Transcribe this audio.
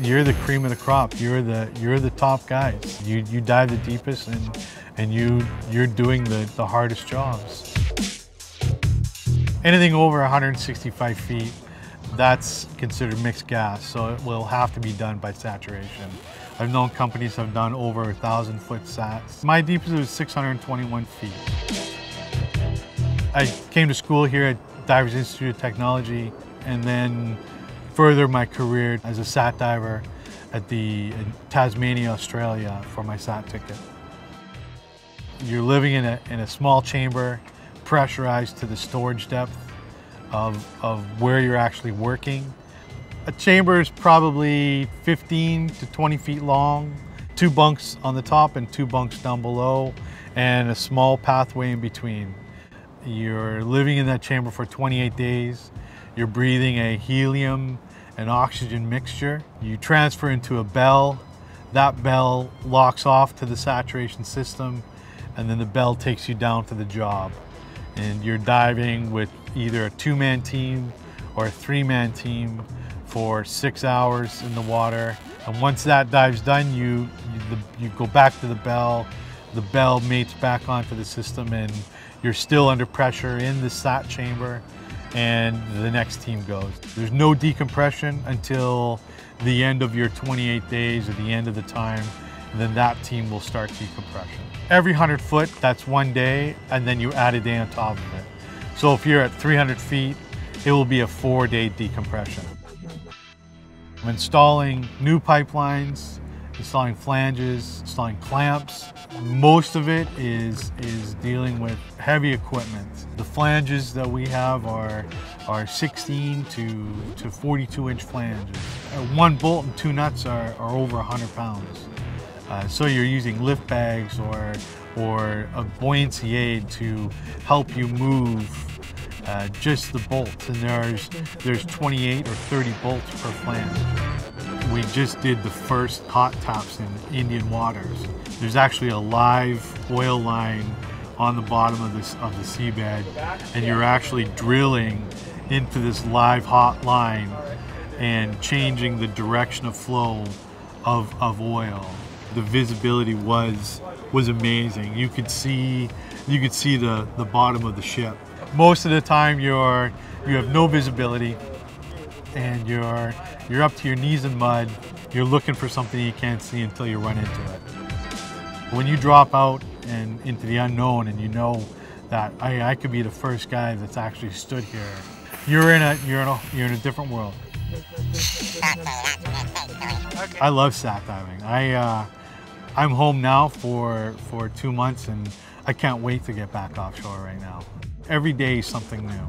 you're the cream of the crop. You're the top guys. You dive the deepest, and you're doing the hardest jobs. Anything over 165 feet, that's considered mixed gas, so it will have to be done by saturation. I've known companies have done over 1,000-foot sats. My deepest was 621 feet. I came to school here at Divers Institute of Technology, and then further my career as a sat diver in Tasmania, Australia for my sat ticket. You're living in a small chamber, pressurized to the storage depth of where you're actually working. A chamber is probably 15 to 20 feet long, 2 bunks on the top and 2 bunks down below, and a small pathway in between. You're living in that chamber for 28 days. You're breathing a helium and oxygen mixture. You transfer into a bell. That bell locks off to the saturation system, and then the bell takes you down to the job. And you're diving with either a 2-man team or a 3-man team for 6 hours in the water. And once that dive's done, you go back to the bell mates back onto the system, and you're still under pressure in the sat chamber, and the next team goes. There's no decompression until the end of your 28 days or the end of the time, and then that team will start decompression. Every 100 foot, that's 1 day, and then you add a day on top of it. So if you're at 300 feet, it will be a 4-day decompression. I'm installing new pipelines, installing flanges, installing clamps. Most of it is dealing with heavy equipment. The flanges that we have are 16 to 42 inch flanges. 1 bolt and 2 nuts are over 100 pounds. So you're using lift bags or a buoyancy aid to help you move just the bolts, and there's 28 or 30 bolts per flange. We just did the first hot taps in Indian waters. There's actually a live oil line on the bottom of the seabed, and you're actually drilling into this live hot line and changing the direction of flow of oil. The visibility was amazing. You could see the bottom of the ship. Most of the time you have no visibility, and you're up to your knees in mud. You're looking for something you can't see until you run into it. When you drop out and into the unknown, and you know that I could be the first guy that's actually stood here, you're in a different world. I love sat diving. I'm home now for 2 months, and I can't wait to get back offshore right now. Every day is something new.